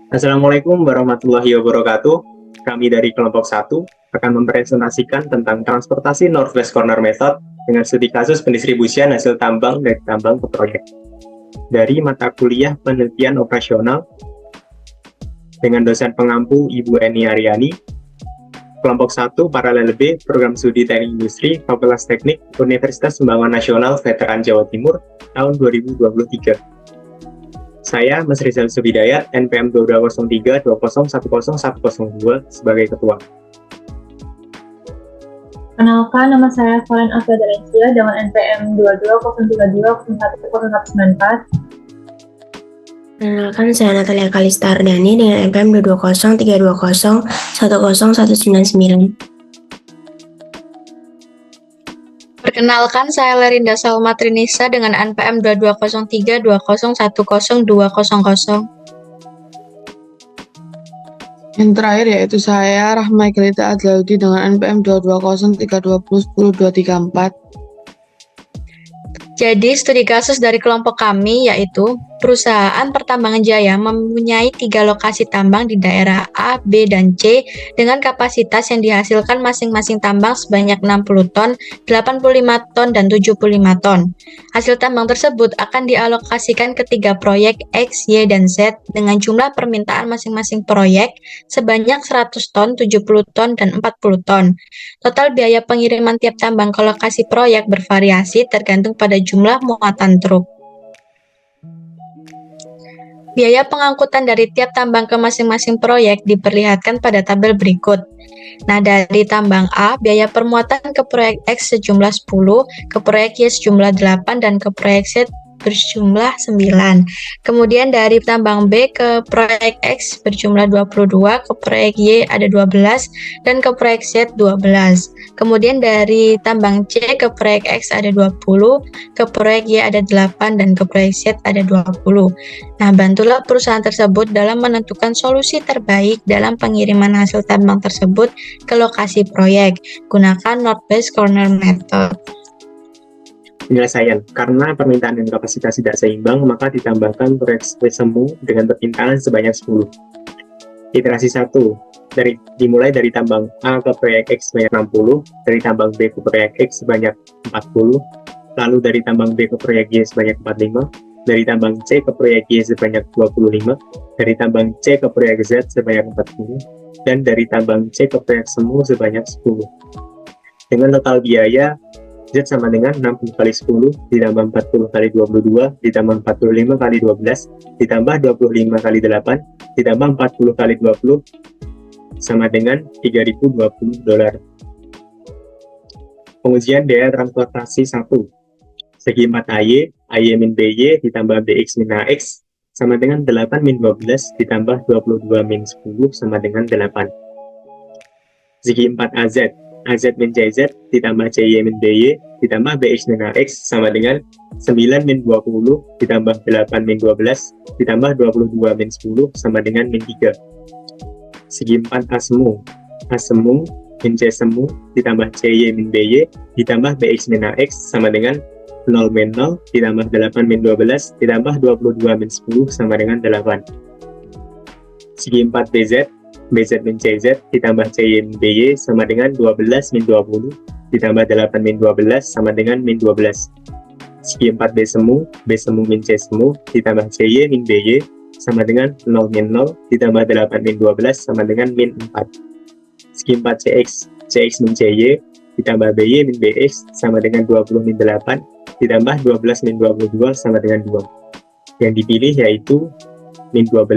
Assalamualaikum warahmatullahi wabarakatuh. Kami dari kelompok 1 akan mempresentasikan tentang transportasi Northwest Corner Method dengan studi kasus pendistribusian hasil tambang dari tambang ke proyek. Dari mata kuliah penelitian operasional dengan dosen pengampu Ibu Eni Aryani, kelompok 1 Paralel B, Program Studi Teknik Industri, Fakultas Teknik, Universitas Pembangunan Nasional Veteran Jawa Timur, tahun 2023. Saya, Mas Rizal Subhidayat, NPM 2203-2010-10102 sebagai Ketua. Kenalkan, nama saya Valen Afedarencia dengan NPM 220320310194. Kenalkan, saya Natalia Kalista Ardani dengan NPM 22032010199. Perkenalkan, saya Lerinda Salma Trinisa dengan NPM 22032010100200. Yang terakhir yaitu saya Rahma Iqlita Adlaudi dengan NPM 22032010234. Jadi, studi kasus dari kelompok kami yaitu perusahaan Pertambangan Jaya mempunyai 3 lokasi tambang di daerah A, B, dan C dengan kapasitas yang dihasilkan masing-masing tambang sebanyak 60 ton, 85 ton, dan 75 ton. Hasil tambang tersebut akan dialokasikan ke 3 proyek X, Y, dan Z dengan jumlah permintaan masing-masing proyek sebanyak 100 ton, 70 ton, dan 40 ton. Total biaya pengiriman tiap tambang ke lokasi proyek bervariasi tergantung pada jumlah muatan truk. Biaya pengangkutan dari tiap tambang ke masing-masing proyek diperlihatkan pada tabel berikut. Nah, dari tambang A, biaya permuatan ke proyek X sejumlah 10, ke proyek Y sejumlah 8, dan ke proyek Z berjumlah 9. Kemudian dari tambang B ke proyek X berjumlah 22, ke proyek Y ada 12, dan ke proyek Z 12. Kemudian dari tambang C ke proyek X ada 20, ke proyek Y ada 8, dan ke proyek Z ada 20. Nah, bantulah perusahaan tersebut dalam menentukan solusi terbaik dalam pengiriman hasil tambang tersebut ke lokasi proyek. Gunakan Northwest Corner Method. Penyelesaian, karena permintaan dan kapasitas tidak seimbang, maka ditambahkan proyek semu dengan permintaan sebanyak 10. Iterasi 1, dimulai dari tambang A ke proyek X sebanyak 60, dari tambang B ke proyek X sebanyak 40, lalu dari tambang B ke proyek Y sebanyak 45, dari tambang C ke proyek Y sebanyak 25, dari tambang C ke proyek Z sebanyak 40, dan dari tambang C ke proyek semu sebanyak 10. Dengan total biaya Z sama dengan 60 kali 10 ditambah 40 kali 22 ditambah 45 kali 12 ditambah 25 kali 8 ditambah 40 kali 20 sama dengan $3.020. Pengujian biaya transportasi 1. Segi 4 AY, AY min BY ditambah BX min AX sama dengan 8 min 12 ditambah 22 min 10 sama dengan 8. Segi 4 AZ, AZ min CZ ditambah CY min BY ditambah BX min AX sama dengan 9 min 20 ditambah 8 min 12 ditambah 22 min 10 sama dengan min 3. Segi 4 A semu, A semu min C semu ditambah CY min BY ditambah BX min AX sama dengan 0 min 0 ditambah 8 min 12 ditambah 22 min 10 sama dengan 8. Segi 4 BZ, BZ min CZ ditambah CY min BY sama dengan 12 min 20 ditambah 8 min 12 sama dengan min 12. Segi 4 B semu min C semu ditambah CY min BY sama dengan 0 min 0 ditambah 8 min 12 sama dengan min 4. Segi 4 CX min CY ditambah BY min BX sama dengan 20 min 8 ditambah 12 min 22 sama dengan 2. Yang dipilih yaitu min 12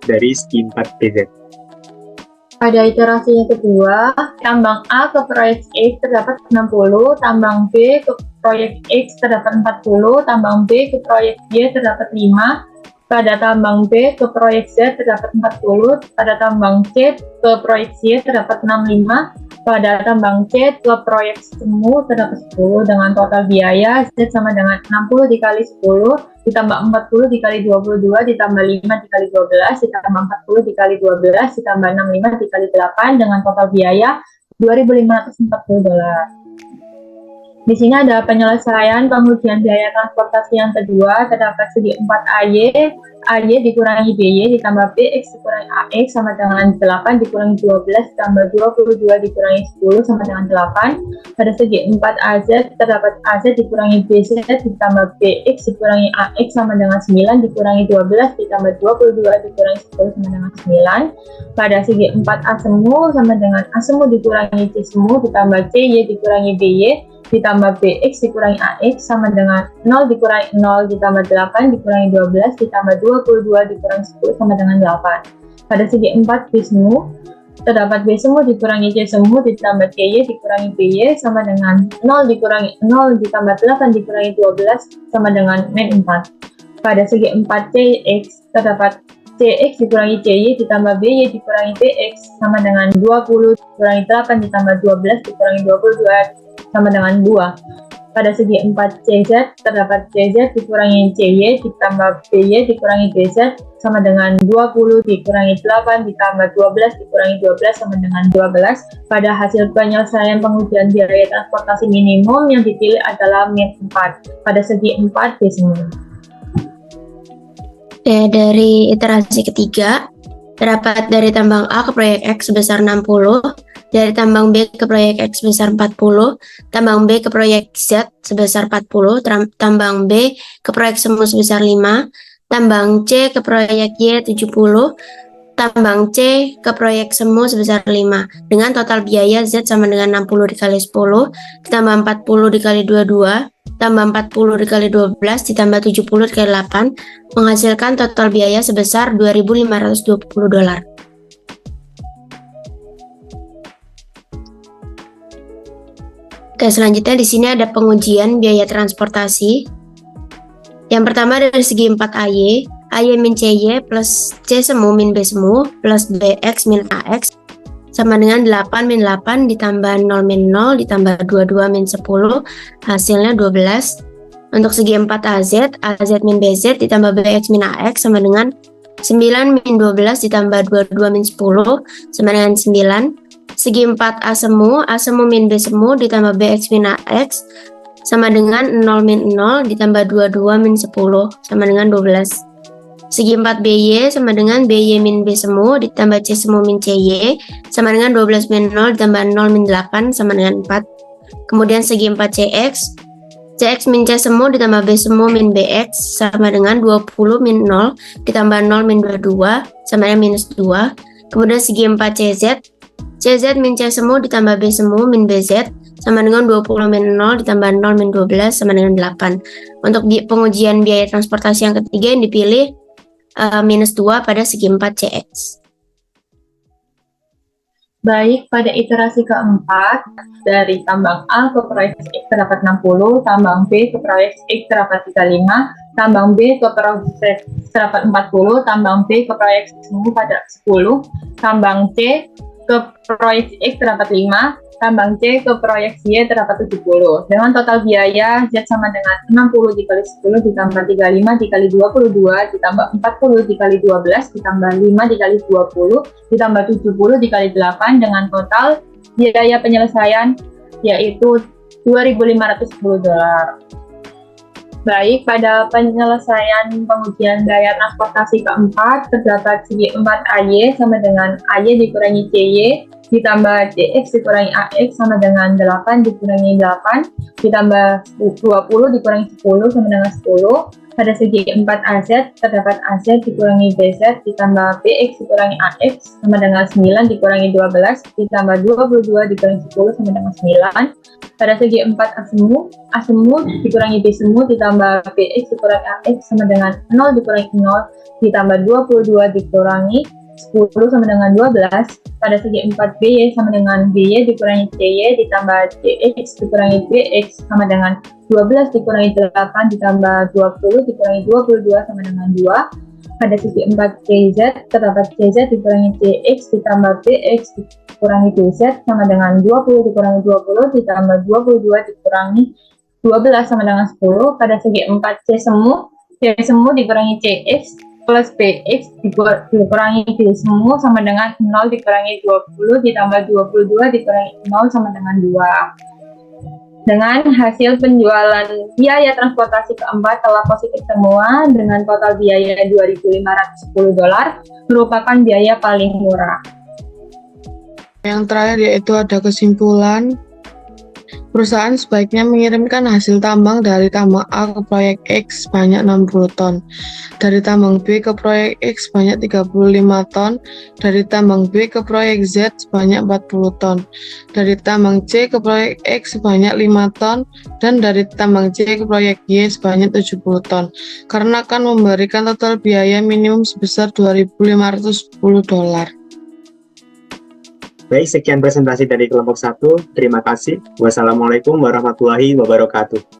dari segi 4 BZ. Pada iterasi yang kedua, tambang A ke proyek X terdapat 60, tambang B ke proyek X terdapat 40, tambang B ke proyek Y terdapat 5, pada tambang B ke proyek Z terdapat 40, pada tambang C ke proyek Y terdapat 65, pada tambang C ke proyek semu terdapat 10 dengan total biaya Z sama dengan 60 dikali 10 ditambah 40 dikali 22 ditambah 5 dikali 12 ditambah 40 dikali 12 ditambah 65 dikali 8 dengan total biaya $2.540. Di sini ada penyelesaian pengujian biaya transportasi yang kedua, terdapat segi 4 AY dikurangi BY ditambah BX dikurangi AX sama dengan 8 dikurangi 12 ditambah 22 dikurangi 10 sama dengan 8. Pada segi 4 AZ terdapat AZ dikurangi BZ ditambah BX dikurangi AX sama dengan 9 dikurangi 12 ditambah 22 dikurangi 10 sama dengan 9. Pada segi 4 A semu sama dengan A semu dikurangi C semu ditambah CY dikurangi BY ditambah BX dikurangi AX sama dengan 0 dikurangi 0 ditambah 8 dikurangi 12 ditambah 22 dikurangi 10 sama dengan 8. Pada segi 4 B semu terdapat B semu dikurangi C semu ditambah CY dikurangi BY sama dengan 0 dikurangi 0 ditambah 8 dikurangi 12 sama dengan min 4. Pada segi 4 CX terdapat CX dikurangi CY ditambah BY dikurangi BX sama dengan 20 dikurangi 8 ditambah 12 dikurangi 22 sama dengan 2. Pada segi 4 CZ terdapat CZ dikurangi CY ditambah BY dikurangi BZ sama dengan 20 dikurangi 8 ditambah 12 dikurangi 12 sama dengan 12. Pada hasil penyelesaian pengujian biaya transportasi minimum yang dipilih adalah min 4 pada segi 4 B semua. Dari iterasi ketiga, terdapat dari tambang A ke proyek X sebesar 60, dari tambang B ke proyek X sebesar 40, tambang B ke proyek Z sebesar 40, tambang B ke proyek semu sebesar 5, tambang C ke proyek Y 70, tambang C ke proyek semu sebesar 5, dengan total biaya Z sama dengan 60 dikali 10, ditambah 40 dikali 22, tambah 40 dikali 12, ditambah 70 dikali 8, menghasilkan total biaya sebesar $2.520. Oke, selanjutnya di sini ada pengujian biaya transportasi. Yang pertama dari segi 4 AY, AY min CY plus C semu min B semu plus BX min AX sama dengan 8 min 8 ditambah 0 min 0 ditambah 22 min 10, hasilnya 12. Untuk segi 4 AZ, AZ min BZ ditambah BX min AX sama dengan 9 min 12 ditambah 22 min 10 sama dengan 9. Segi 4 A semu min B semu ditambah BX min AX sama dengan 0 min 0 ditambah 22 min 10 sama dengan 12. Segi 4 BY sama dengan BY min B semu ditambah C semu min CY sama dengan 12 min 0 ditambah 0 min 8 sama dengan 4. Kemudian segi 4 CX min C semu ditambah B semu min BX sama dengan 20 min 0 ditambah 0 min 22 sama dengan minus 2. Kemudian segi 4 CZ min C semu ditambah B semu min BZ sama dengan 20 min 0 ditambah 0 min 12 sama dengan 8. Untuk pengujian biaya transportasi yang ketiga yang dipilih minus 2 pada segi 4 CX. Baik, pada iterasi keempat, dari tambang A ke proyek X terdapat 60, tambang B ke proyek X terdapat 35, tambang B ke proyek X terdapat 40, tambang B ke proyek semu pada 10, tambang C ke proyek X terdapat 5, tambang C ke proyek Y terdapat 70. Dengan total biaya Z sama dengan 60 dikali 10 ditambah 35 dikali 22 ditambah 40 dikali 12 ditambah 5 dikali 20 ditambah 70 dikali 8 dengan total biaya penyelesaian yaitu $2.510. Baik, pada penyelesaian pengujian biaya transportasi keempat terdapat segi 4 AY sama dengan AY dikurangi CY ditambah CX dikurangi AX sama dengan 8 dikurangi 8 ditambah 20 dikurangi 10 sama dengan 10. Pada segi 4 AZ terdapat AZ dikurangi BZ ditambah BX dikurangi AX sama dengan 9 dikurangi 12 ditambah 22 dikurangi 10 sama dengan 9. Pada segi 4 A semu dikurangi B semu ditambah BX dikurangi AX sama dengan 0 dikurangi 0 ditambah 22 dikurangi 10 sama dengan 12. Pada segi 4 BY sama dengan BY dikurangi CY ditambah CX dikurangi BX sama dengan 12 dikurangi 8 ditambah 20 dikurangi 22 sama dengan 2. Pada segi 4 CZ terdapat CZ dikurangi CX ditambah BX dikurangi BZ sama dengan 20 dikurangi 20 ditambah 22 dikurangi 12 sama dengan 10. Pada segi 4 C semu dikurangi CX plus BX dikurangi B semu sama dengan 0 dikurangi 20 ditambah 22 dikurangi 0 sama dengan 2. Dengan hasil penjualan biaya transportasi keempat telah positif semua dengan total biaya $2.510 merupakan biaya paling murah. Yang terakhir yaitu ada kesimpulan. Perusahaan sebaiknya mengirimkan hasil tambang dari tambang A ke proyek X sebanyak 60 ton, dari tambang B ke proyek X sebanyak 35 ton, dari tambang B ke proyek Z sebanyak 40 ton, dari tambang C ke proyek X sebanyak 5 ton, dan dari tambang C ke proyek Y sebanyak 70 ton, karena akan memberikan total biaya minimum sebesar $2.510. Baik, sekian presentasi dari kelompok 1. Terima kasih. Wassalamualaikum warahmatullahi wabarakatuh.